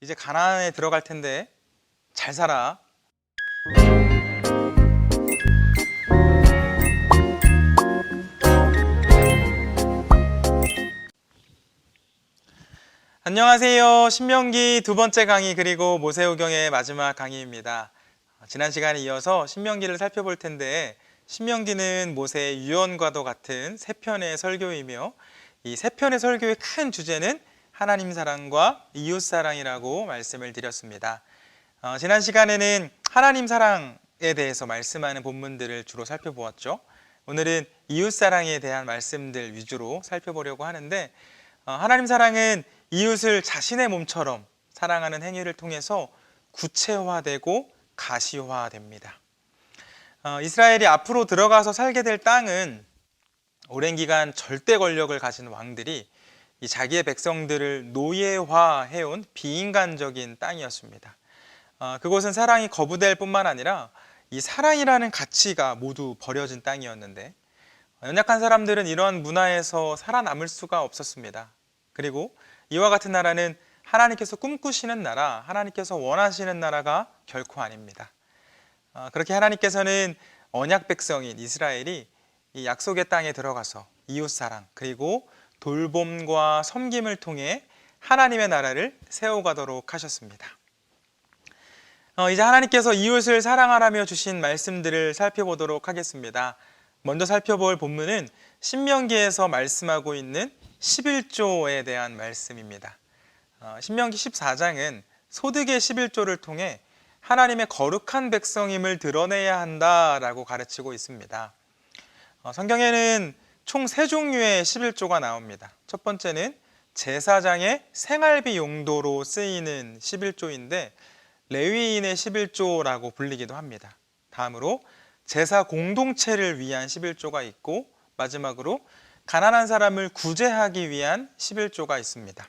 이제 가나안에 들어갈 텐데 잘 살아. 안녕하세요. 신명기 두 번째 강의 그리고 모세오경의 마지막 강의입니다. 지난 시간에 이어서 신명기를 살펴볼 텐데 신명기는 모세의 유언과도 같은 세 편의 설교이며 이 세 편의 설교의 큰 주제는 하나님 사랑과 이웃 사랑이라고 말씀을 드렸습니다. 지난 시간에는 하나님 사랑에 대해서 말씀하는 본문들을 주로 살펴보았죠. 오늘은 이웃 사랑에 대한 말씀들 위주로 살펴보려고 하는데 하나님 사랑은 이웃을 자신의 몸처럼 사랑하는 행위를 통해서 구체화되고 가시화됩니다. 이스라엘이 앞으로 들어가서 살게 될 땅은 오랜 기간 절대 권력을 가진 왕들이 이 자기의 백성들을 노예화해온 비인간적인 땅이었습니다. 그곳은 사랑이 거부될 뿐만 아니라 이 사랑이라는 가치가 모두 버려진 땅이었는데 연약한 사람들은 이러한 문화에서 살아남을 수가 없었습니다. 그리고 이와 같은 나라는 하나님께서 꿈꾸시는 나라, 하나님께서 원하시는 나라가 결코 아닙니다. 그렇게 하나님께서는 언약 백성인 이스라엘이 이 약속의 땅에 들어가서 이웃사랑 그리고 돌봄과 섬김을 통해 하나님의 나라를 세워가도록 하셨습니다. 이제 하나님께서 이웃을 사랑하라며 주신 말씀들을 살펴보도록 하겠습니다. 먼저 살펴볼 본문은 신명기에서 말씀하고 있는 11조에 대한 말씀입니다. 신명기 14장은 소득의 11조를 통해 하나님의 거룩한 백성임을 드러내야 한다라고 가르치고 있습니다. 성경에는 총 3종류의 11조가 나옵니다. 첫 번째는 제사장의 생활비 용도로 쓰이는 11조인데 레위인의 11조라고 불리기도 합니다. 다음으로 제사 공동체를 위한 11조가 있고 마지막으로 가난한 사람을 구제하기 위한 11조가 있습니다.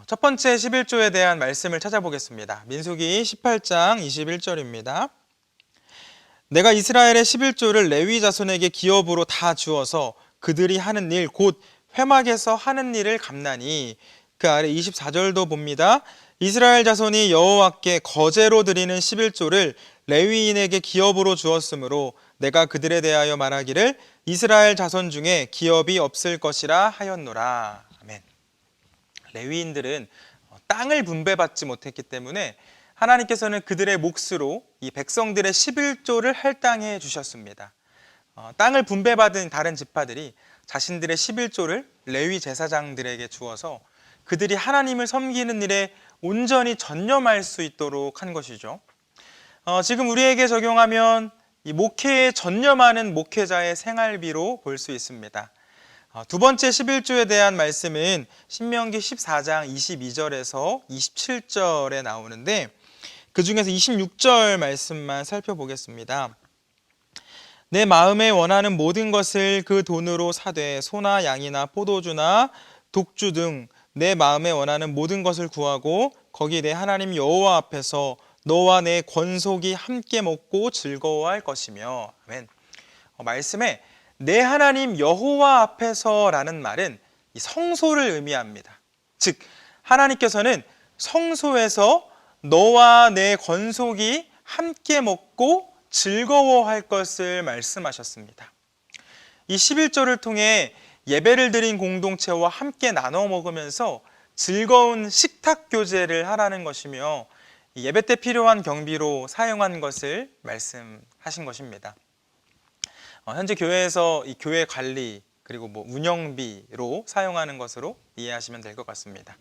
첫 번째 11조에 대한 말씀을 찾아보겠습니다. 민수기 18장 21절입니다. 내가 이스라엘의 11조를 레위 자손에게 기업으로 다 주어서 그들이 하는 일 곧 회막에서 하는 일을 갚나니 그 아래 24절도 봅니다. 이스라엘 자손이 여호와께 거제로 드리는 11조를 레위인에게 기업으로 주었으므로 내가 그들에 대하여 말하기를 이스라엘 자손 중에 기업이 없을 것이라 하였노라. 아멘. 레위인들은 땅을 분배받지 못했기 때문에 하나님께서는 그들의 몫으로 이 백성들의 11조를 할당해 주셨습니다. 땅을 분배받은 다른 지파들이 자신들의 11조를 레위 제사장들에게 주어서 그들이 하나님을 섬기는 일에 온전히 전념할 수 있도록 한 것이죠. 지금 우리에게 적용하면 이 목회에 전념하는 목회자의 생활비로 볼 수 있습니다. 두 번째 11조에 대한 말씀은 신명기 14장 22절에서 27절에 나오는데 그 중에서 26절 말씀만 살펴보겠습니다. 내 마음에 원하는 모든 것을 그 돈으로 사되 소나 양이나 포도주나 독주 등 내 마음에 원하는 모든 것을 구하고 거기 내 하나님 여호와 앞에서 너와 내 권속이 함께 먹고 즐거워할 것이며. 아멘. 말씀에 내 하나님 여호와 앞에서라는 말은 이 성소를 의미합니다. 즉 하나님께서는 성소에서 너와 내 권속이 함께 먹고 즐거워할 것을 말씀하셨습니다. 이 11조를 통해 예배를 드린 공동체와 함께 나눠 먹으면서 즐거운 식탁 교제를 하라는 것이며 예배 때 필요한 경비로 사용한 것을 말씀하신 것입니다. 현재 교회에서 이 교회 관리 그리고 운영비로 사용하는 것으로 이해하시면 될 것 같습니다.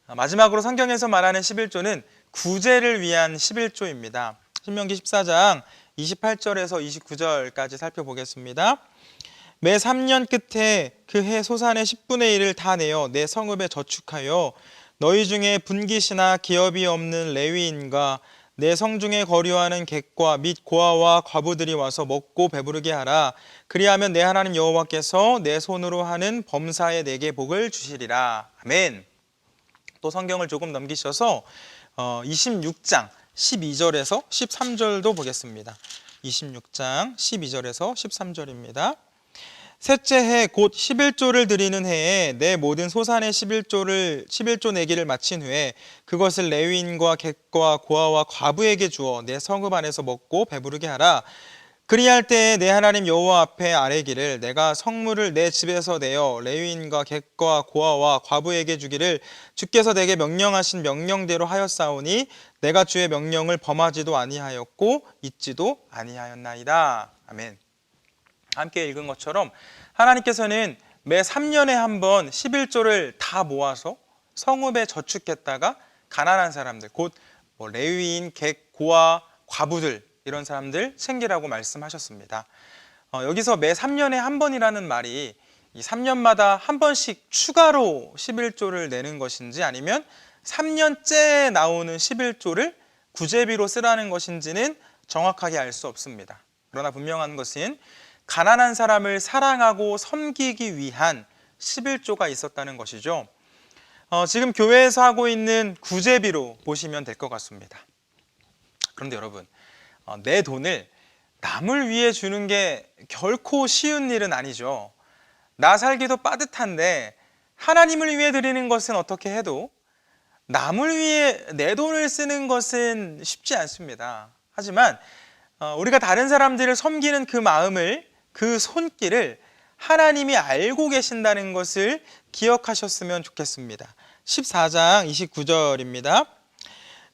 마지막으로 성경에서 말하는 11조는 구제를 위한 11조입니다. 신명기 14장 28절에서 29절까지 살펴보겠습니다. 매 3년 끝에 그 해 소산의 10분의 1을 다 내어 내 성읍에 저축하여 너희 중에 분깃이나 기업이 없는 레위인과 내 성중에 거류하는 객과 및 고아와 과부들이 와서 먹고 배부르게 하라. 그리하면 내 하나님 여호와께서 내 손으로 하는 범사에 내게 복을 주시리라. 아멘. 또 성경을 조금 넘기셔서 26장 12절에서 13절도 보겠습니다. 26장 12절에서 13절입니다. 셋째 해 곧 11조를 드리는 해에 내 모든 소산의 11조 내기를 마친 후에 그것을 레위인과 객과 고아와 과부에게 주어 내 성읍 안에서 먹고 배부르게 하라. 그리할 때에 내 하나님 여호와 앞에 아뢰기를 내가 성물을 내 집에서 내어 레위인과 객과 고아와 과부에게 주기를 주께서 내게 명령하신 명령대로 하였사오니 내가 주의 명령을 범하지도 아니하였고 잊지도 아니하였나이다. 아멘. 함께 읽은 것처럼 하나님께서는 매 3년에 한 번 11조를 다 모아서 성읍에 저축했다가 가난한 사람들, 곧 레위인, 객, 고아, 과부들 이런 사람들 챙기라고 말씀하셨습니다. 여기서 매 3년에 한 번이라는 말이 이 3년마다 한 번씩 추가로 11조를 내는 것인지 아니면 3년째 나오는 11조를 구제비로 쓰라는 것인지는 정확하게 알 수 없습니다. 그러나 분명한 것은 가난한 사람을 사랑하고 섬기기 위한 11조가 있었다는 것이죠. 지금 교회에서 하고 있는 구제비로 보시면 될 것 같습니다. 그런데 여러분, 내 돈을 남을 위해 주는 게 결코 쉬운 일은 아니죠. 나 살기도 빠듯한데 하나님을 위해 드리는 것은 어떻게 해도 남을 위해 내 돈을 쓰는 것은 쉽지 않습니다. 하지만 우리가 다른 사람들을 섬기는 그 마음을, 그 손길을 하나님이 알고 계신다는 것을 기억하셨으면 좋겠습니다. 14장 29절입니다.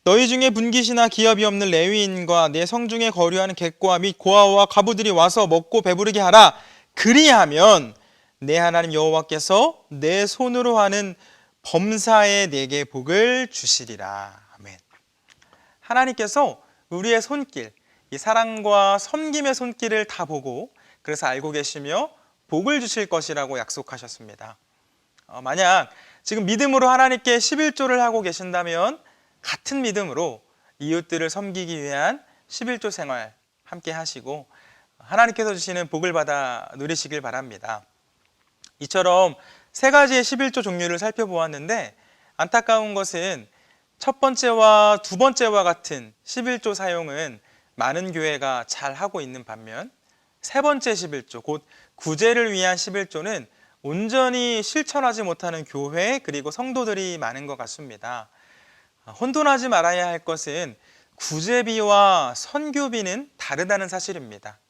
너희 중에 분깃이나 기업이 없는 레위인과 내 성중에 거류하는 객과 및 고아와 과부들이 와서 먹고 배부르게 하라. 그리하면 내 하나님 여호와께서 내 손으로 하는 범사에 내게 복을 주시리라. 아멘. 하나님께서 우리의 손길, 이 사랑과 섬김의 손길을 다 보고 그래서 알고 계시며 복을 주실 것이라고 약속하셨습니다. 만약 지금 믿음으로 하나님께 11조를 하고 계신다면 같은 믿음으로 이웃들을 섬기기 위한 11조 생활 함께 하시고 하나님께서 주시는 복을 받아 누리시길 바랍니다. 이처럼 세 가지의 11조 종류를 살펴보았는데 안타까운 것은 첫 번째와 두 번째와 같은 11조 사용은 많은 교회가 잘 하고 있는 반면 세 번째 11조, 곧 구제를 위한 11조는 온전히 실천하지 못하는 교회 그리고 성도들이 많은 것 같습니다. 혼돈하지 말아야 할 것은 구제비와 선교비는 다르다는 사실입니다.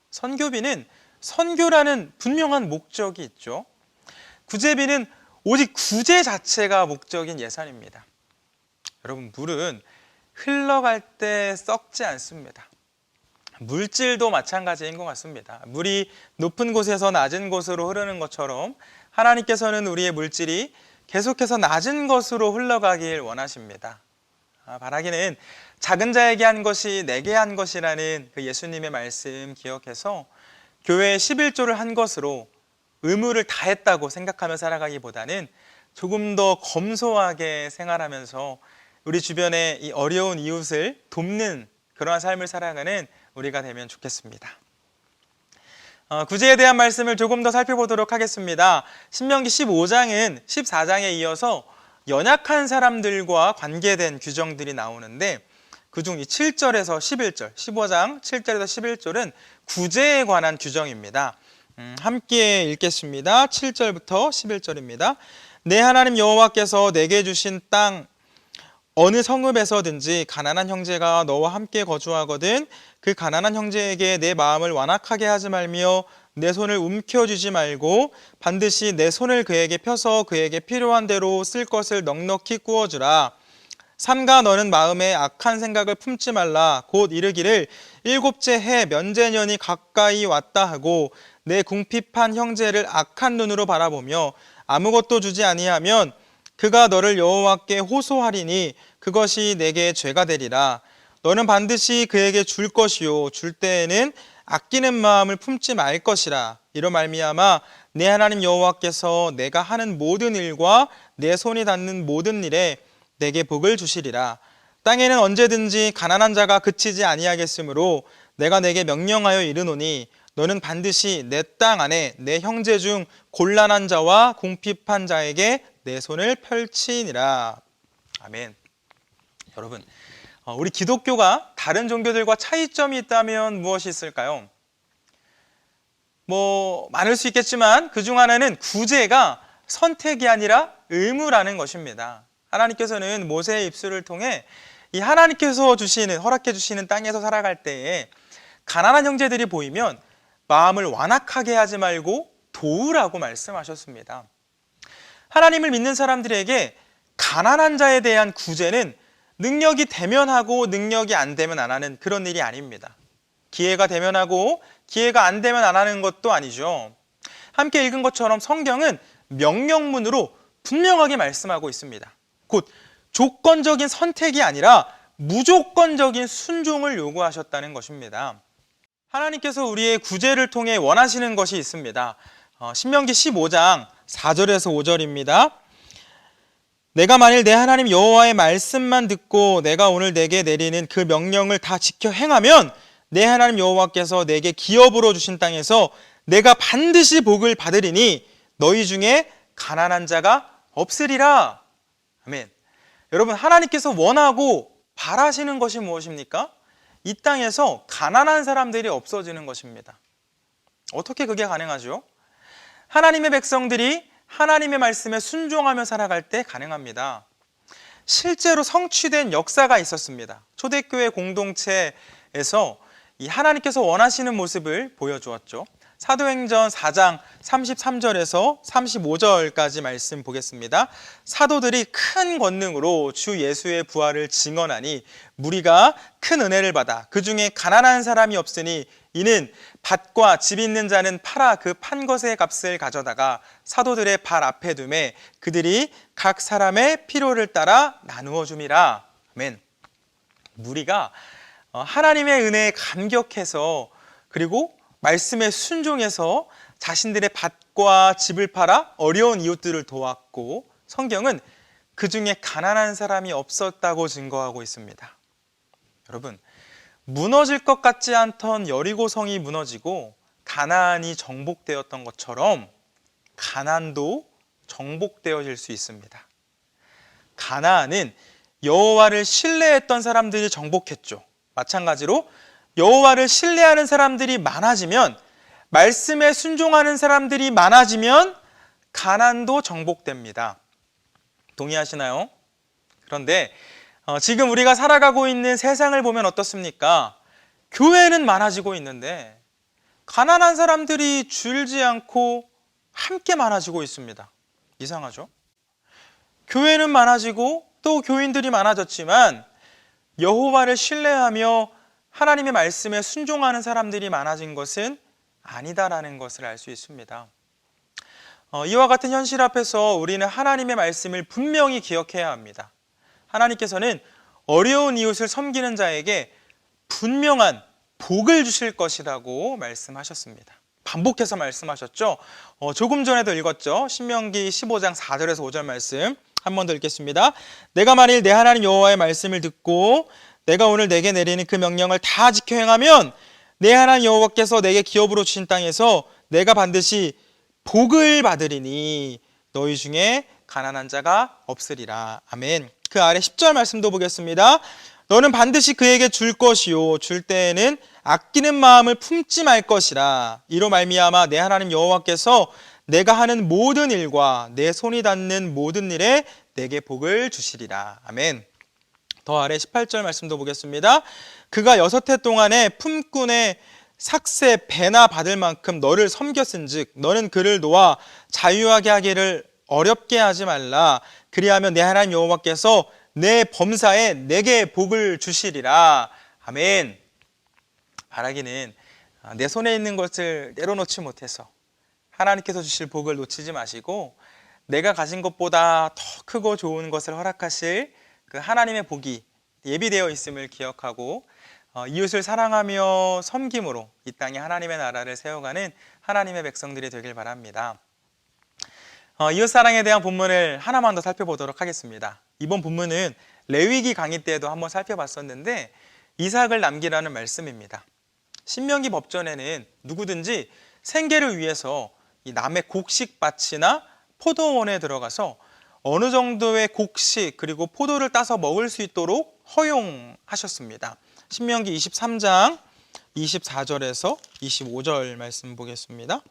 선교비는 선교라는 분명한 목적이 있죠. 구제비는 오직 구제 자체가 목적인 예산입니다. 여러분, 물은 흘러갈 때 썩지 않습니다. 물질도 마찬가지인 것 같습니다. 물이 높은 곳에서 낮은 곳으로 흐르는 것처럼 하나님께서는 우리의 물질이 계속해서 낮은 것으로 흘러가길 원하십니다. 바라기는 작은 자에게 한 것이 내게 한 것이라는 그 예수님의 말씀 기억해서 교회에 11조를 한 것으로 의무를 다했다고 생각하며 살아가기보다는 조금 더 검소하게 생활하면서 우리 주변의 이 어려운 이웃을 돕는 그러한 삶을 살아가는 우리가 되면 좋겠습니다. 구제에 대한 말씀을 조금 더 살펴보도록 하겠습니다. 신명기 15장은 14장에 이어서 연약한 사람들과 관계된 규정들이 나오는데 그중 이 7절에서 11절, 15장 7절에서 11절은 구제에 관한 규정입니다. 함께 읽겠습니다. 7절부터 11절입니다. 내 하나님 여호와께서 내게 주신 땅 어느 성읍에서든지 가난한 형제가 너와 함께 거주하거든 그 가난한 형제에게 내 마음을 완악하게 하지 말며 내 손을 움켜쥐지 말고 반드시 내 손을 그에게 펴서 그에게 필요한 대로 쓸 것을 넉넉히 구워주라. 삼가 너는 마음에 악한 생각을 품지 말라. 곧 이르기를 일곱째 해 면제년이 가까이 왔다 하고 내 궁핍한 형제를 악한 눈으로 바라보며 아무것도 주지 아니하면 그가 너를 여호와께 호소하리니 그것이 내게 죄가 되리라. 너는 반드시 그에게 줄 것이요 줄 때에는 아끼는 마음을 품지 말 것이라. 이로 말미암아 내 하나님 여호와께서 내가 하는 모든 일과 내 손이 닿는 모든 일에 내게 복을 주시리라. 땅에는 언제든지 가난한 자가 그치지 아니하겠으므로 내가 내게 명령하여 이르노니 너는 반드시 내 땅 안에 내 형제 중 곤란한 자와 궁핍한 자에게 내 손을 펼치니라. 아멘. 여러분, 우리 기독교가 다른 종교들과 차이점이 있다면 무엇이 있을까요? 많을 수 있겠지만 그중 하나는 구제가 선택이 아니라 의무라는 것입니다. 하나님께서는 모세의 입술을 통해 이 하나님께서 허락해 주시는 땅에서 살아갈 때에 가난한 형제들이 보이면 마음을 완악하게 하지 말고 도우라고 말씀하셨습니다. 하나님을 믿는 사람들에게 가난한 자에 대한 구제는 능력이 되면 하고 능력이 안 되면 안 하는 그런 일이 아닙니다. 기회가 되면 하고 기회가 안 되면 안 하는 것도 아니죠. 함께 읽은 것처럼 성경은 명령문으로 분명하게 말씀하고 있습니다. 곧 조건적인 선택이 아니라 무조건적인 순종을 요구하셨다는 것입니다. 하나님께서 우리의 구제를 통해 원하시는 것이 있습니다. 신명기 15장 4절에서 5절입니다. 내가 만일 내 하나님 여호와의 말씀만 듣고 내가 오늘 내게 내리는 그 명령을 다 지켜 행하면 내 하나님 여호와께서 내게 기업으로 주신 땅에서 내가 반드시 복을 받으리니 너희 중에 가난한 자가 없으리라. 아멘. 여러분, 하나님께서 원하고 바라시는 것이 무엇입니까? 이 땅에서 가난한 사람들이 없어지는 것입니다. 어떻게 그게 가능하죠? 하나님의 백성들이 하나님의 말씀에 순종하며 살아갈 때 가능합니다. 실제로 성취된 역사가 있었습니다. 초대교회 공동체에서 이 하나님께서 원하시는 모습을 보여주었죠. 사도행전 4장 33절에서 35절까지 말씀 보겠습니다. 사도들이 큰 권능으로 주 예수의 부활을 증언하니 무리가 큰 은혜를 받아 그 중에 가난한 사람이 없으니 이는 밭과 집 있는 자는 팔아 그 판 것의 값을 가져다가 사도들의 발 앞에 두매 그들이 각 사람의 필요를 따라 나누어 줌이라. 아멘. 무리가 하나님의 은혜에 감격해서 그리고 말씀에 순종해서 자신들의 밭과 집을 팔아 어려운 이웃들을 도왔고 성경은 그 중에 가난한 사람이 없었다고 증거하고 있습니다. 여러분, 무너질 것 같지 않던 여리고성이 무너지고 가나안이 정복되었던 것처럼 가난도 정복되어질 수 있습니다. 가나안은 여호와를 신뢰했던 사람들이 정복했죠. 마찬가지로 여호와를 신뢰하는 사람들이 많아지면, 말씀에 순종하는 사람들이 많아지면 가난도 정복됩니다. 동의하시나요? 그런데 지금 우리가 살아가고 있는 세상을 보면 어떻습니까? 교회는 많아지고 있는데 가난한 사람들이 줄지 않고 함께 많아지고 있습니다. 이상하죠? 교회는 많아지고 또 교인들이 많아졌지만 여호와를 신뢰하며 하나님의 말씀에 순종하는 사람들이 많아진 것은 아니다라는 것을 알 수 있습니다. 이와 같은 현실 앞에서 우리는 하나님의 말씀을 분명히 기억해야 합니다. 하나님께서는 어려운 이웃을 섬기는 자에게 분명한 복을 주실 것이라고 말씀하셨습니다. 반복해서 말씀하셨죠. 조금 전에도 읽었죠. 신명기 15장 4절에서 5절 말씀 한 번 더 읽겠습니다. 내가 만일 내 하나님 여호와의 말씀을 듣고 내가 오늘 내게 내리는 그 명령을 다 지켜 행하면 내 하나님 여호와께서 내게 기업으로 주신 땅에서 내가 반드시 복을 받으리니 너희 중에 가난한 자가 없으리라. 아멘. 그 아래 10절 말씀도 보겠습니다. 너는 반드시 그에게 줄 것이요 줄 때에는 아끼는 마음을 품지 말 것이라. 이로 말미암아 내 하나님 여호와께서 내가 하는 모든 일과 내 손이 닿는 모든 일에 내게 복을 주시리라. 아멘. 더 아래 18절 말씀도 보겠습니다. 그가 6해 동안에 품꾼의 삭새 배나 받을 만큼 너를 섬겼은즉 너는 그를 놓아 자유하게 하기를 어렵게 하지 말라. 그리하면 내 하나님 여호와께서 내 범사에 내게 복을 주시리라. 아멘. 바라기는 내 손에 있는 것을 내려놓지 못해서 하나님께서 주실 복을 놓치지 마시고 내가 가진 것보다 더 크고 좋은 것을 허락하실 그 하나님의 복이 예비되어 있음을 기억하고 이웃을 사랑하며 섬김으로 이 땅에 하나님의 나라를 세워가는 하나님의 백성들이 되길 바랍니다. 이웃사랑에 대한 본문을 하나만 더 살펴보도록 하겠습니다. 이번 본문은 레위기 강의 때도 한번 살펴봤었는데 이삭을 남기라는 말씀입니다. 신명기 법전에는 누구든지 생계를 위해서 이 남의 곡식밭이나 포도원에 들어가서 어느 정도의 곡식 그리고 포도를 따서 먹을 수 있도록 허용하셨습니다. 신명기 23장 24절에서 25절 말씀 보겠습니다.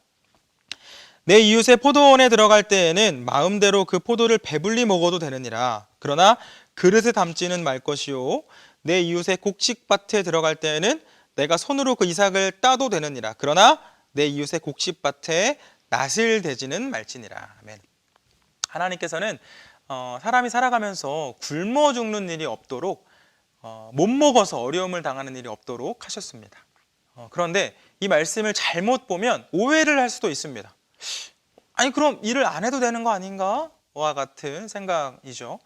내 이웃의 포도원에 들어갈 때에는 마음대로 그 포도를 배불리 먹어도 되느니라. 그러나 그릇에 담지는 말 것이요 내 이웃의 곡식밭에 들어갈 때에는 내가 손으로 그 이삭을 따도 되느니라. 그러나 내 이웃의 곡식밭에 낫을 대지는 말지니라. 아멘. 하나님께서는 사람이 살아가면서 굶어 죽는 일이 없도록 못 먹어서 어려움을 당하는 일이 없도록 하셨습니다. 그런데 이 말씀을 잘못 보면 오해를 할 수도 있습니다. 아니 그럼 일을 안 해도 되는 거 아닌가? 와 같은 생각이죠.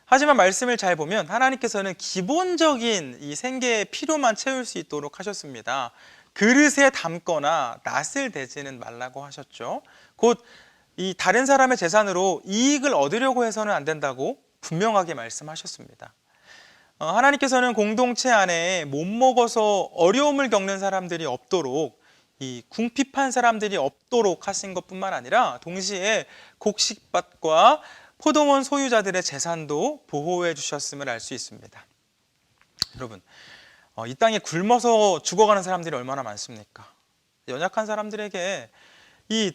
하지만 말씀을 잘 보면 하나님께서는 기본적인 이 생계의 필요만 채울 수 있도록 하셨습니다. 그릇에 담거나 낫을 대지는 말라고 하셨죠. 곧 이 다른 사람의 재산으로 이익을 얻으려고 해서는 안 된다고 분명하게 말씀하셨습니다. 하나님께서는 공동체 안에 못 먹어서 어려움을 겪는 사람들이 없도록 이 궁핍한 사람들이 없도록 하신 것뿐만 아니라 동시에 곡식밭과 포도원 소유자들의 재산도 보호해 주셨음을 알 수 있습니다. 여러분, 이 땅에 굶어서 죽어가는 사람들이 얼마나 많습니까? 연약한 사람들에게 이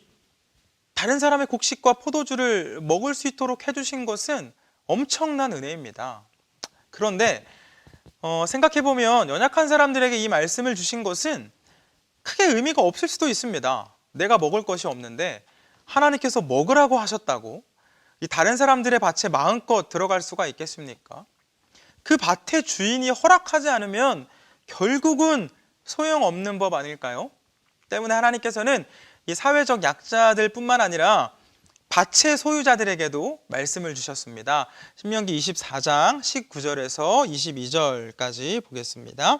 다른 사람의 곡식과 포도주를 먹을 수 있도록 해주신 것은 엄청난 은혜입니다. 그런데 생각해보면 연약한 사람들에게 이 말씀을 주신 것은 크게 의미가 없을 수도 있습니다. 내가 먹을 것이 없는데 하나님께서 먹으라고 하셨다고 이 다른 사람들의 밭에 마음껏 들어갈 수가 있겠습니까? 그 밭의 주인이 허락하지 않으면 결국은 소용없는 법 아닐까요? 때문에 하나님께서는 이 사회적 약자들 뿐만 아니라 밭의 소유자들에게도 말씀을 주셨습니다. 신명기 24장 19절에서 22절까지 보겠습니다.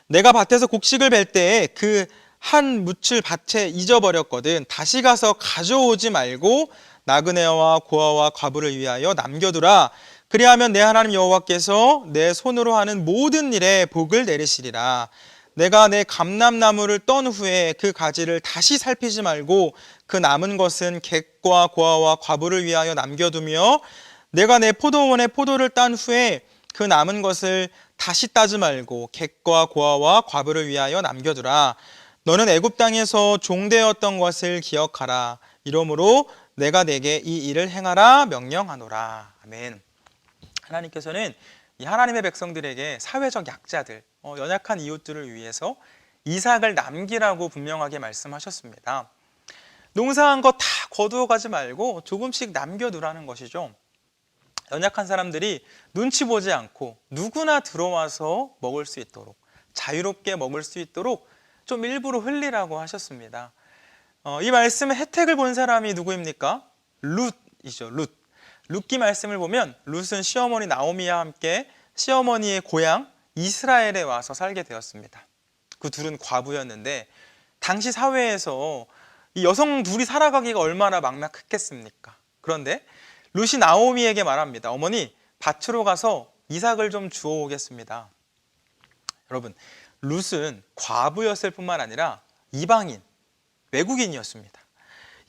내가 밭에서 곡식을 벨 때에 그 한 묻을 밭에 잊어버렸거든 다시 가서 가져오지 말고 나그네와 고아와 과부를 위하여 남겨두라. 그리하면 내 하나님 여호와께서 내 손으로 하는 모든 일에 복을 내리시리라. 내가 내 감람나무를 떤 후에 그 가지를 다시 살피지 말고 그 남은 것은 객과 고아와 과부를 위하여 남겨두며 내가 내 포도원에 포도를 딴 후에 그 남은 것을 다시 따지 말고 객과 고아와 과부를 위하여 남겨두라. 너는 애굽 땅에서 종되었던 것을 기억하라. 이러므로 내가 내게 이 일을 행하라 명령하노라. 아멘. 하나님께서는 이 하나님의 백성들에게 사회적 약자들, 연약한 이웃들을 위해서 이삭을 남기라고 분명하게 말씀하셨습니다. 농사한 거 다 거두어 가지 말고 조금씩 남겨두라는 것이죠. 연약한 사람들이 눈치 보지 않고 누구나 들어와서 먹을 수 있도록 자유롭게 먹을 수 있도록 좀 일부러 흘리라고 하셨습니다. 이 말씀의 혜택을 본 사람이 누구입니까? 룻이죠. 룻기 말씀을 보면 룻은 시어머니 나오미와 함께 시어머니의 고향 이스라엘에 와서 살게 되었습니다. 그 둘은 과부였는데 당시 사회에서 이 여성 둘이 살아가기가 얼마나 막막했겠습니까? 그런데 룻이 나오미에게 말합니다. 어머니, 밭으로 가서 이삭을 좀 주워 오겠습니다. 여러분, 룻은 과부였을 뿐만 아니라 이방인, 외국인이었습니다.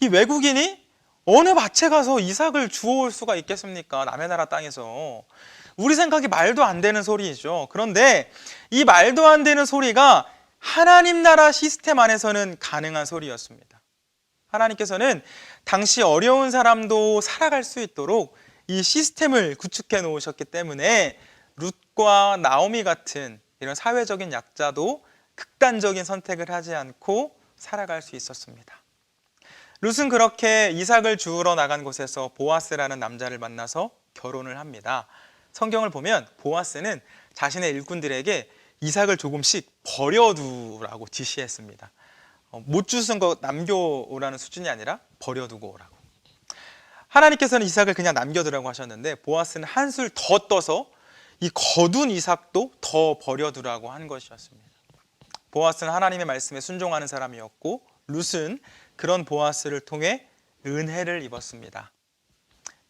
이 외국인이 어느 밭에 가서 이삭을 주워올 수가 있겠습니까? 남의 나라 땅에서. 우리 생각이 말도 안 되는 소리이죠. 그런데 이 말도 안 되는 소리가 하나님 나라 시스템 안에서는 가능한 소리였습니다. 하나님께서는 당시 어려운 사람도 살아갈 수 있도록 이 시스템을 구축해 놓으셨기 때문에 룻과 나오미 같은 이런 사회적인 약자도 극단적인 선택을 하지 않고 살아갈 수 있었습니다. 룻은 그렇게 이삭을 주우러 나간 곳에서 보아스라는 남자를 만나서 결혼을 합니다. 성경을 보면 보아스는 자신의 일꾼들에게 이삭을 조금씩 버려두라고 지시했습니다. 못 주신 거 남겨오라는 수준이 아니라 버려두고 오라고. 하나님께서는 이삭을 그냥 남겨두라고 하셨는데 보아스는 한술 더 떠서 이 거둔 이삭도 더 버려두라고 한 것이었습니다. 보아스는 하나님의 말씀에 순종하는 사람이었고 룻은 그런 보아스를 통해 은혜를 입었습니다.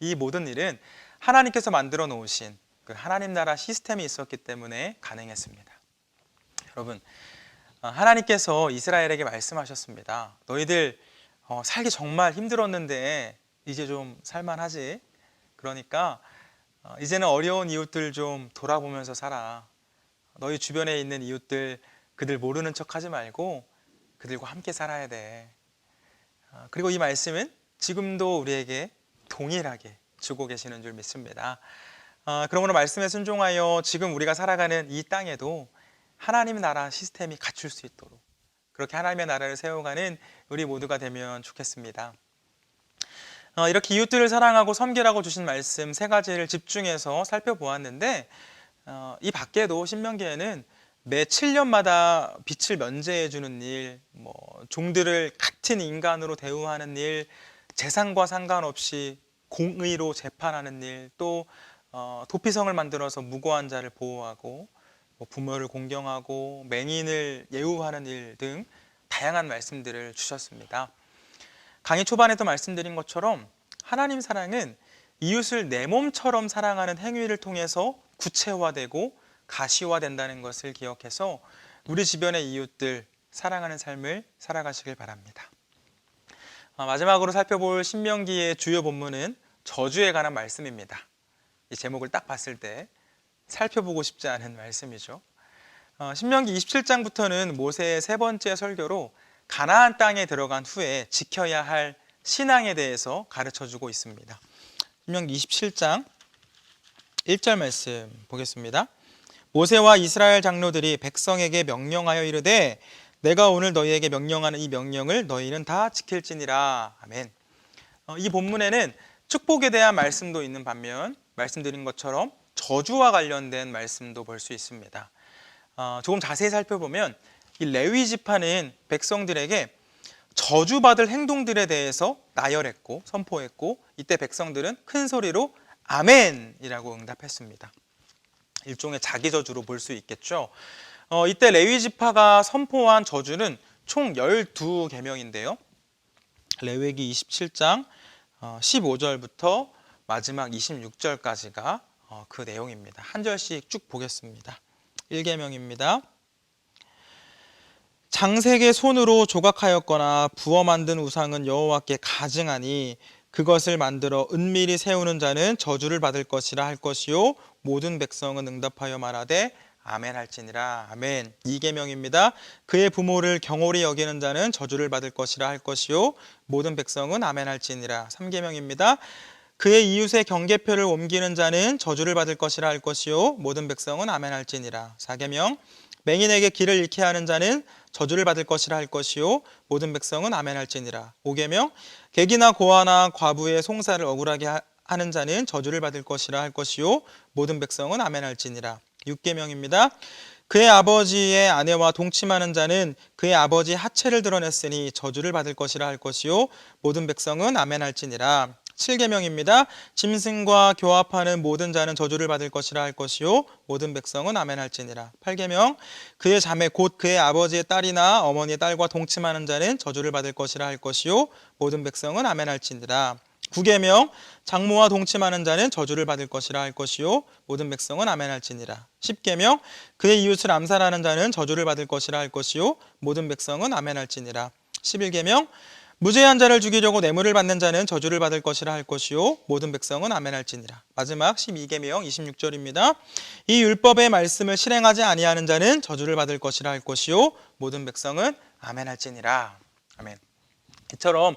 이 모든 일은 하나님께서 만들어 놓으신 그 하나님 나라 시스템이 있었기 때문에 가능했습니다. 여러분, 하나님께서 이스라엘에게 말씀하셨습니다. 너희들 살기 정말 힘들었는데 이제 좀 살만하지? 그러니까 이제는 어려운 이웃들 좀 돌아보면서 살아. 너희 주변에 있는 이웃들 그들 모르는 척하지 말고 그들과 함께 살아야 돼. 그리고 이 말씀은 지금도 우리에게 동일하게 주고 계시는 줄 믿습니다. 그러므로 말씀에 순종하여 지금 우리가 살아가는 이 땅에도 하나님의 나라 시스템이 갖출 수 있도록 그렇게 하나님의 나라를 세워가는 우리 모두가 되면 좋겠습니다. 이렇게 이웃들을 사랑하고 섬기라고 주신 말씀 세 가지를 집중해서 살펴보았는데 이 밖에도 신명기에는 매 7년마다 빛을 면제해 주는 일, 종들을 같은 인간으로 대우하는 일, 재산과 상관없이 공의로 재판하는 일, 또 도피성을 만들어서 무고한 자를 보호하고 부모를 공경하고 맹인을 예우하는 일 등 다양한 말씀들을 주셨습니다. 강의 초반에도 말씀드린 것처럼 하나님 사랑은 이웃을 내 몸처럼 사랑하는 행위를 통해서 구체화되고 가시화된다는 것을 기억해서 우리 주변의 이웃들 사랑하는 삶을 살아가시길 바랍니다. 마지막으로 살펴볼 신명기의 주요 본문은 저주에 관한 말씀입니다. 이 제목을 딱 봤을 때 살펴보고 싶지 않은 말씀이죠. 신명기 27장부터는 모세의 세 번째 설교로 가나안 땅에 들어간 후에 지켜야 할 신앙에 대해서 가르쳐주고 있습니다. 신명기 27장 1절 말씀 보겠습니다. 모세와 이스라엘 장로들이 백성에게 명령하여 이르되 내가 오늘 너희에게 명령하는 이 명령을 너희는 다 지킬지니라. 아멘. 이 본문에는 축복에 대한 말씀도 있는 반면 말씀드린 것처럼 저주와 관련된 말씀도 볼 수 있습니다. 조금 자세히 살펴보면 이 레위 지파는 백성들에게 저주받을 행동들에 대해서 나열했고 선포했고 이때 백성들은 큰 소리로 아멘이라고 응답했습니다. 일종의 자기 저주로 볼 수 있겠죠. 이때 레위 지파가 선포한 저주는 총 12계명인데요. 레위기 27장 15절부터 마지막 26절까지가 그 내용입니다. 한 절씩 쭉 보겠습니다. 1계명입니다. 장색의 손으로 조각하였거나 부어 만든 우상은 여호와께 가증하니 그것을 만들어 은밀히 세우는 자는 저주를 받을 것이라 할 것이요 모든 백성은 응답하여 말하되 아멘 할지니라. 아멘. 2계명입니다. 그의 부모를 경홀히 여기는 자는 저주를 받을 것이라 할 것이요 모든 백성은 아멘 할지니라. 3계명입니다. 그의 이웃의 경계표를 옮기는 자는 저주를 받을 것이라 할 것이요 모든 백성은 아멘 할지니라. 4계명. 맹인에게 길을 잃게 하는 자는 저주를 받을 것이라 할 것이요 모든 백성은 아멘 할지니라. 5계명. 객이나 고아나 과부의 송사를 억울하게 하는 자는 저주를 받을 것이라 할 것이요 모든 백성은 아멘 할지니라. 6계명입니다. 그의 아버지의 아내와 동침하는 자는 그의 아버지 하체를 드러냈으니 저주를 받을 것이라 할 것이요 모든 백성은 아멘 할지니라. 7계명입니다. 짐승과 교합하는 모든 자는 저주를 받을 것이라 할 것이요 모든 백성은 아멘 할지니라. 8계명. 그의 자매 곧 그의 아버지의 딸이나 어머니의 딸과 동침하는 자는 저주를 받을 것이라 할 것이요 모든 백성은 아멘 할지니라. 9계명. 장모와 동침하는 자는 저주를 받을 것이라 할 것이요 모든 백성은 아멘 할지니라. 10계명. 그의 이웃을 암살하는 자는 저주를 받을 것이라 할 것이요 모든 백성은 아멘 할지니라. 11계명. 무죄한 자를 죽이려고 뇌물을 받는 자는 저주를 받을 것이라 할 것이요 모든 백성은 아멘 할지니라. 마지막 12계명 26절입니다. 이 율법의 말씀을 실행하지 아니하는 자는 저주를 받을 것이라 할 것이요 모든 백성은 아멘 할지니라. 아멘. 이처럼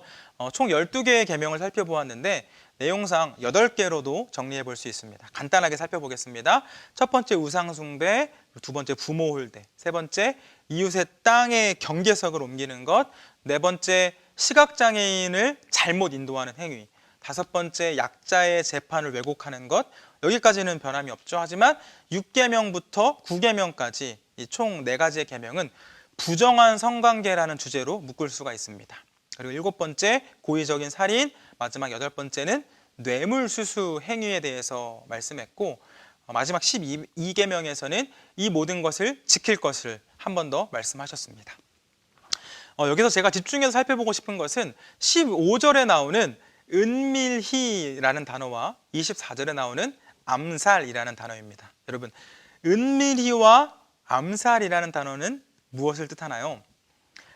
총 12개의 계명을 살펴보았는데 내용상 8개로도 정리해 볼 수 있습니다. 간단하게 살펴보겠습니다. 첫 번째 우상 숭배, 두 번째 부모 홀대, 세 번째 이웃의 땅의 경계석을 옮기는 것, 네 번째 시각장애인을 잘못 인도하는 행위, 다섯 번째 약자의 재판을 왜곡하는 것. 여기까지는 변함이 없죠. 하지만 6계명부터 9계명까지 이 총 4가지의 계명은 부정한 성관계라는 주제로 묶을 수가 있습니다. 그리고 7번째 고의적인 살인, 마지막 8번째는 뇌물수수 행위에 대해서 말씀했고 마지막 12계명에서는 이 모든 것을 지킬 것을 한 번 더 말씀하셨습니다. 여기서 제가 집중해서 살펴보고 싶은 것은 15절에 나오는 은밀히라는 단어와 24절에 나오는 암살이라는 단어입니다. 여러분, 은밀히와 암살이라는 단어는 무엇을 뜻하나요?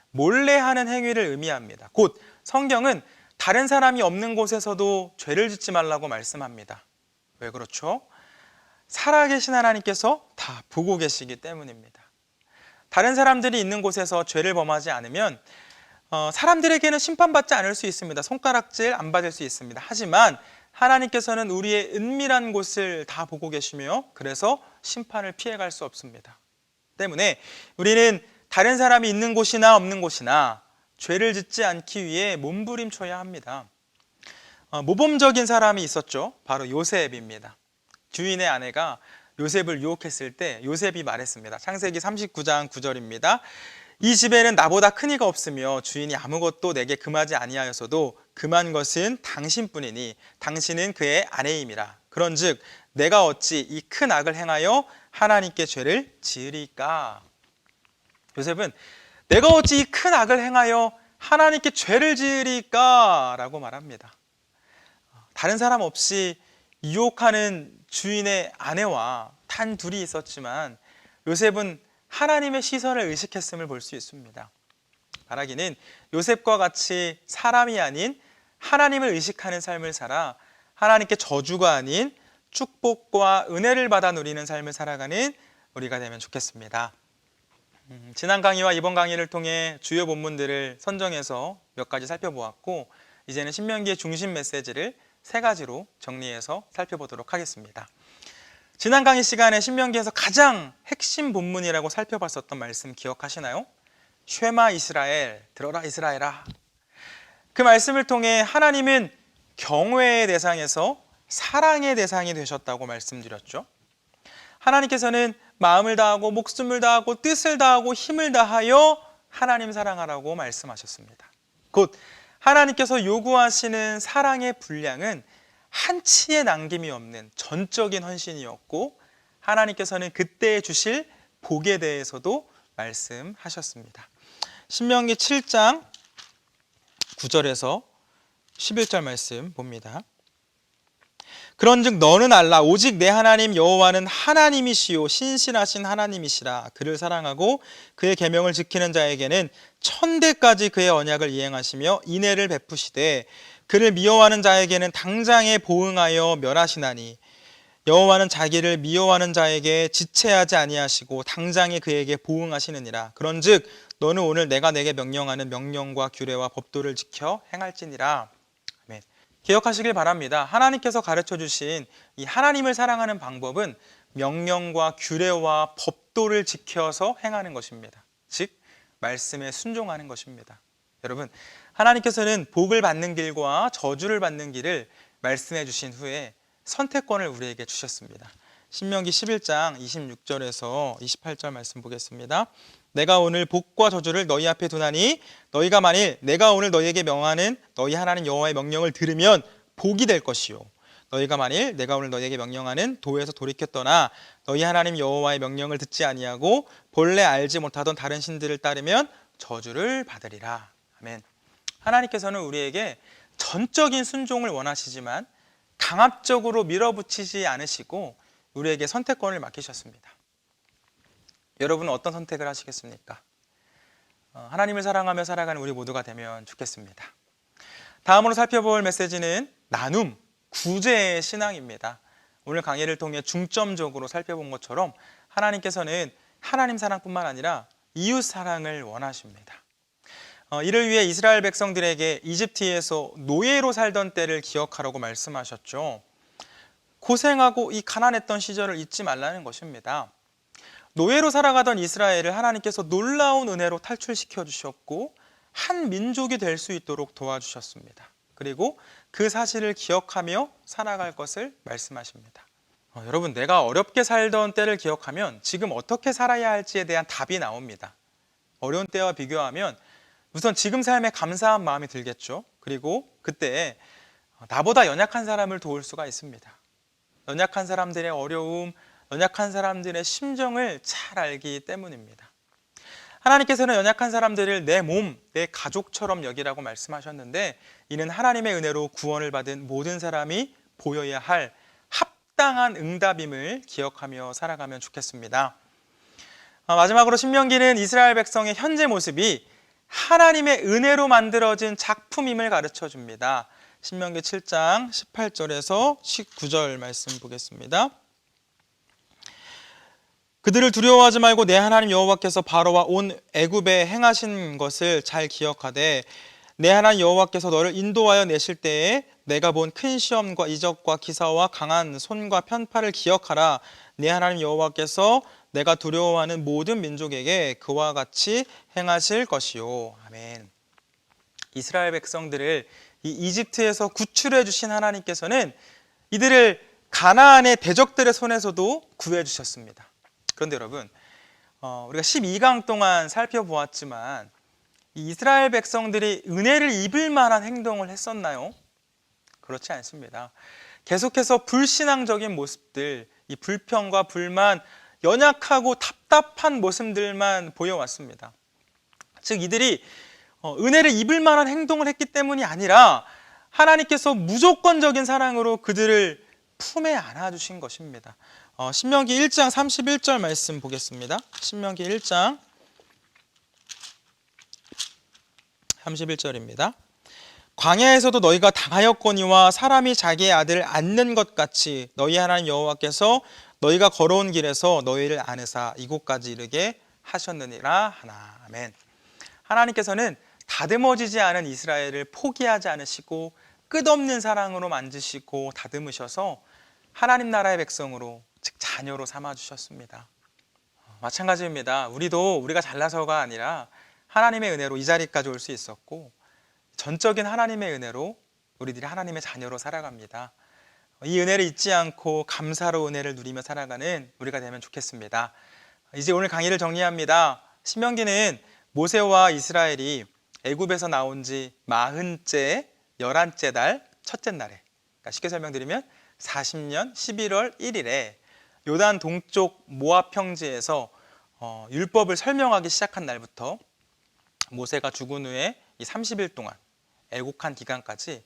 몰래 하는 행위를 의미합니다. 곧 성경은 다른 사람이 없는 곳에서도 죄를 짓지 말라고 말씀합니다. 왜 그렇죠? 살아계신 하나님께서 다 보고 계시기 때문입니다. 다른 사람들이 있는 곳에서 죄를 범하지 않으면 사람들에게는 심판받지 않을 수 있습니다. 손가락질 안 받을 수 있습니다. 하지만 하나님께서는 우리의 은밀한 곳을 다 보고 계시며 그래서 심판을 피해갈 수 없습니다. 때문에 우리는 다른 사람이 있는 곳이나 없는 곳이나 죄를 짓지 않기 위해 몸부림쳐야 합니다. 모범적인 사람이 있었죠. 바로 요셉입니다. 주인의 아내가 요셉을 유혹했을 때 요셉이 말했습니다. 창세기 39장 9절입니다. 이 집에는 나보다 큰 이가 없으며 주인이 아무것도 내게 금하지 아니하였어도 금한 것은 당신뿐이니 당신은 그의 아내임이라. 그런즉 내가 어찌 이 큰 악을 행하여 하나님께 죄를 지으리까? 요셉은 내가 어찌 이 큰 악을 행하여 하나님께 죄를 지으리까? 라고 말합니다. 다른 사람 없이 유혹하는 주인의 아내와 단 둘이 있었지만 요셉은 하나님의 시선을 의식했음을 볼 수 있습니다. 말하기는 요셉과 같이 사람이 아닌 하나님을 의식하는 삶을 살아 하나님께 저주가 아닌 축복과 은혜를 받아 누리는 삶을 살아가는 우리가 되면 좋겠습니다. 지난 강의와 이번 강의를 통해 주요 본문들을 선정해서 몇 가지 살펴보았고 이제는 신명기의 중심 메시지를 세 가지로 정리해서 살펴보도록 하겠습니다. 지난 강의 시간에 신명기에서 가장 핵심 본문이라고 살펴봤었던 말씀 기억하시나요? 쉐마 이스라엘, 들어라 이스라엘아. 그 말씀을 통해 하나님은 경외의 대상에서 사랑의 대상이 되셨다고 말씀드렸죠. 하나님께서는 마음을 다하고 목숨을 다하고 뜻을 다하고 힘을 다하여 하나님 사랑하라고 말씀하셨습니다. 곧 하나님께서 요구하시는 사랑의 분량은 한치의 남김이 없는 전적인 헌신이었고 하나님께서는 그때 주실 복에 대해서도 말씀하셨습니다. 신명기 7장 9절에서 11절 말씀 봅니다. 그런즉 너는 알라 오직 내 하나님 여호와는 하나님이시요 신실하신 하나님이시라. 그를 사랑하고 그의 계명을 지키는 자에게는 천대까지 그의 언약을 이행하시며 인애를 베푸시되 그를 미워하는 자에게는 당장에 보응하여 멸하시나니 여호와는 자기를 미워하는 자에게 지체하지 아니하시고 당장에 그에게 보응하시느니라. 그런즉 너는 오늘 내가 내게 명령하는 명령과 규례와 법도를 지켜 행할지니라. 아멘. 기억하시길 바랍니다. 하나님께서 가르쳐 주신 이 하나님을 사랑하는 방법은 명령과 규례와 법도를 지켜서 행하는 것입니다. 즉 말씀에 순종하는 것입니다. 여러분, 하나님께서는 복을 받는 길과 저주를 받는 길을 말씀해 주신 후에 선택권을 우리에게 주셨습니다. 신명기 11장 26절에서 28절 말씀 보겠습니다. 내가 오늘 복과 저주를 너희 앞에 두나니 너희가 만일 내가 오늘 너희에게 명하는 너희 하나님 여호와의 명령을 들으면 복이 될 것이요 너희가 만일 내가 오늘 너희에게 명령하는 도에서 돌이켜 떠나 너희 하나님 여호와의 명령을 듣지 아니하고 본래 알지 못하던 다른 신들을 따르면 저주를 받으리라. 아멘. 하나님께서는 우리에게 전적인 순종을 원하시지만 강압적으로 밀어붙이지 않으시고 우리에게 선택권을 맡기셨습니다. 여러분은 어떤 선택을 하시겠습니까? 하나님을 사랑하며 살아가는 우리 모두가 되면 좋겠습니다. 다음으로 살펴볼 메시지는 나눔, 구제의 신앙입니다. 오늘 강의를 통해 중점적으로 살펴본 것처럼 하나님께서는 하나님 사랑뿐만 아니라 이웃 사랑을 원하십니다. 이를 위해 이스라엘 백성들에게 이집트에서 노예로 살던 때를 기억하라고 말씀하셨죠. 고생하고 이 가난했던 시절을 잊지 말라는 것입니다. 노예로 살아가던 이스라엘을 하나님께서 놀라운 은혜로 탈출시켜 주셨고 한 민족이 될 수 있도록 도와주셨습니다. 그리고 그 사실을 기억하며 살아갈 것을 말씀하십니다. 여러분, 내가 어렵게 살던 때를 기억하면 지금 어떻게 살아야 할지에 대한 답이 나옵니다. 어려운 때와 비교하면 우선 지금 삶에 감사한 마음이 들겠죠. 그리고 그때 나보다 연약한 사람을 도울 수가 있습니다. 연약한 사람들의 어려움, 연약한 사람들의 심정을 잘 알기 때문입니다. 하나님께서는 연약한 사람들을 내 몸, 내 가족처럼 여기라고 말씀하셨는데 이는 하나님의 은혜로 구원을 받은 모든 사람이 보여야 할 합당한 응답임을 기억하며 살아가면 좋겠습니다. 마지막으로 신명기는 이스라엘 백성의 현재 모습이 하나님의 은혜로 만들어진 작품임을 가르쳐 줍니다. 신명기 7장 18절에서 19절 말씀 보겠습니다. 그들을 두려워하지 말고 내 하나님 여호와께서 바로와 온 애굽에 행하신 것을 잘 기억하되 내 하나님 여호와께서 너를 인도하여 내실 때에 내가 본 큰 시험과 이적과 기사와 강한 손과 편팔을 기억하라. 내 하나님 여호와께서 내가 두려워하는 모든 민족에게 그와 같이 행하실 것이요. 아멘. 이스라엘 백성들을 이 이집트에서 구출해 주신 하나님께서는 이들을 가나안의 대적들의 손에서도 구해 주셨습니다. 그런데 여러분, 우리가 12강 동안 살펴보았지만 이 이스라엘 백성들이 은혜를 입을 만한 행동을 했었나요? 그렇지 않습니다. 계속해서 불신앙적인 모습들, 이 불평과 불만, 연약하고 답답한 모습들만 보여왔습니다. 즉 이들이 은혜를 입을 만한 행동을 했기 때문이 아니라 하나님께서 무조건적인 사랑으로 그들을 품에 안아주신 것입니다. 신명기 1장 31절 말씀 보겠습니다. 신명기 1장 31절입니다. 광야에서도 너희가 당하였거니와 사람이 자기의 아들을 안는 것 같이 너희 하나님 여호와께서 너희가 걸어온 길에서 너희를 안으사 이곳까지 이르게 하셨느니라 하나. 아멘. 하나님께서는 다듬어지지 않은 이스라엘을 포기하지 않으시고 끝없는 사랑으로 만지시고 다듬으셔서 하나님 나라의 백성으로, 즉 자녀로 삼아주셨습니다. 마찬가지입니다. 우리가 잘나서가 아니라 하나님의 은혜로 이 자리까지 올 수 있었고 전적인 하나님의 은혜로 우리들이 하나님의 자녀로 살아갑니다. 이 은혜를 잊지 않고 감사로 은혜를 누리며 살아가는 우리가 되면 좋겠습니다. 이제 오늘 강의를 정리합니다. 신명기는 모세와 이스라엘이 애굽에서 나온 지 40째 11째 달 첫째 날에, 그러니까 쉽게 설명드리면 40년 11월 1일에 요단 동쪽 모압 평지에서 율법을 설명하기 시작한 날부터 모세가 죽은 후에 이 30일 동안 애국한 기간까지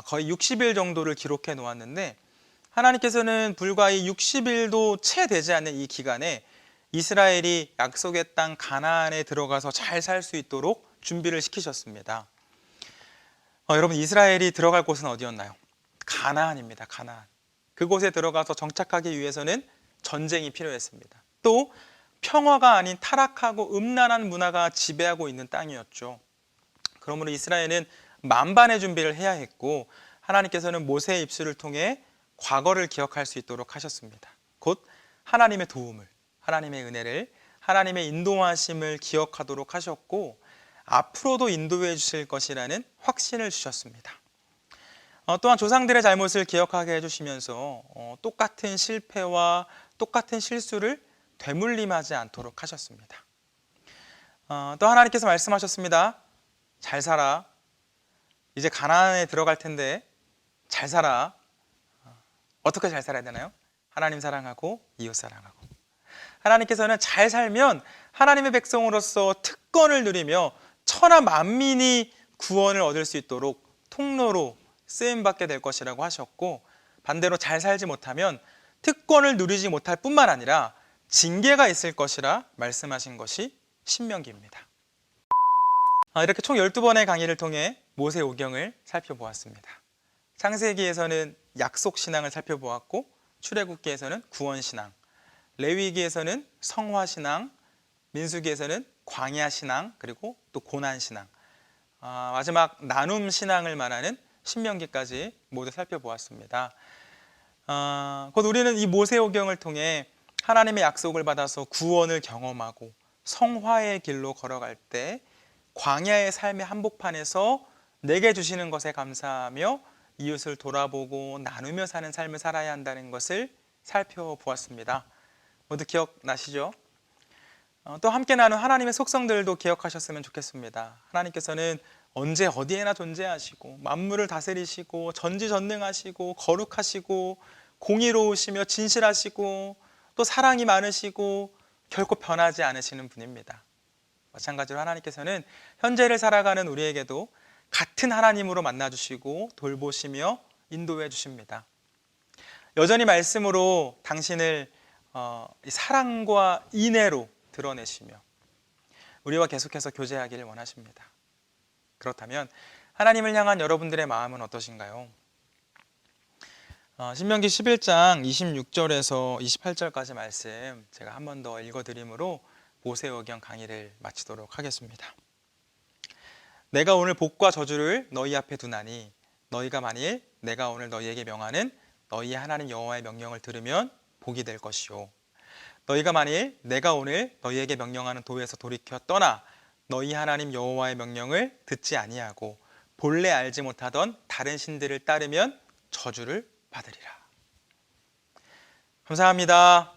거의 60일 정도를 기록해 놓았는데 하나님께서는 불과 이 60일도 채 되지 않는 이 기간에 이스라엘이 약속의 땅 가나안에 들어가서 잘 살 수 있도록 준비를 시키셨습니다. 여러분, 이스라엘이 들어갈 곳은 어디였나요? 가나안입니다. 가나안. 그곳에 들어가서 정착하기 위해서는 전쟁이 필요했습니다. 또 평화가 아닌 타락하고 음란한 문화가 지배하고 있는 땅이었죠. 그러므로 이스라엘은 만반의 준비를 해야 했고 하나님께서는 모세의 입술을 통해 과거를 기억할 수 있도록 하셨습니다. 곧 하나님의 도움을, 하나님의 은혜를, 하나님의 인도하심을 기억하도록 하셨고 앞으로도 인도해 주실 것이라는 확신을 주셨습니다. 또한 조상들의 잘못을 기억하게 해주시면서 똑같은 실패와 똑같은 실수를 되물림하지 않도록 하셨습니다. 또 하나님께서 말씀하셨습니다. 잘 살아. 이제 가나안에 들어갈 텐데 잘 살아. 어떻게 잘 살아야 되나요? 하나님 사랑하고 이웃 사랑하고. 하나님께서는 잘 살면 하나님의 백성으로서 특권을 누리며 천하 만민이 구원을 얻을 수 있도록 통로로 쓰임받게 될 것이라고 하셨고 반대로 잘 살지 못하면 특권을 누리지 못할 뿐만 아니라 징계가 있을 것이라 말씀하신 것이 신명기입니다. 이렇게 총 12번의 강의를 통해 모세오경을 살펴보았습니다. 창세기에서는 약속신앙을 살펴보았고 출애굽기에서는 구원신앙, 레위기에서는 성화신앙, 민수기에서는 광야신앙, 그리고 또 고난신앙, 마지막 나눔신앙을 말하는 신명기까지 모두 살펴보았습니다. 곧 우리는 이 모세오경을 통해 하나님의 약속을 받아서 구원을 경험하고 성화의 길로 걸어갈 때 광야의 삶의 한복판에서 내게 주시는 것에 감사하며 이웃을 돌아보고 나누며 사는 삶을 살아야 한다는 것을 살펴보았습니다. 모두 기억나시죠? 또 함께 나눈 하나님의 속성들도 기억하셨으면 좋겠습니다. 하나님께서는 언제 어디에나 존재하시고 만물을 다스리시고 전지전능하시고 거룩하시고 공의로우시며 진실하시고 또 사랑이 많으시고 결코 변하지 않으시는 분입니다. 마찬가지로 하나님께서는 현재를 살아가는 우리에게도 같은 하나님으로 만나주시고 돌보시며 인도해 주십니다. 여전히 말씀으로 당신을 사랑과 인애로 드러내시며 우리와 계속해서 교제하기를 원하십니다. 그렇다면 하나님을 향한 여러분들의 마음은 어떠신가요? 신명기 11장 26절에서 28절까지 말씀 제가 한 번 더 읽어드리므로 모세오경 강의를 마치도록 하겠습니다. 내가 오늘 복과 저주를 너희 앞에 두나니 너희가 만일 내가 오늘 너희에게 명하는 너희 하나님 여호와의 명령을 들으면 복이 될 것이요, 너희가 만일 내가 오늘 너희에게 명령하는 도에서 돌이켜 떠나 너희 하나님 여호와의 명령을 듣지 아니하고 본래 알지 못하던 다른 신들을 따르면 저주를 받으리라. 감사합니다.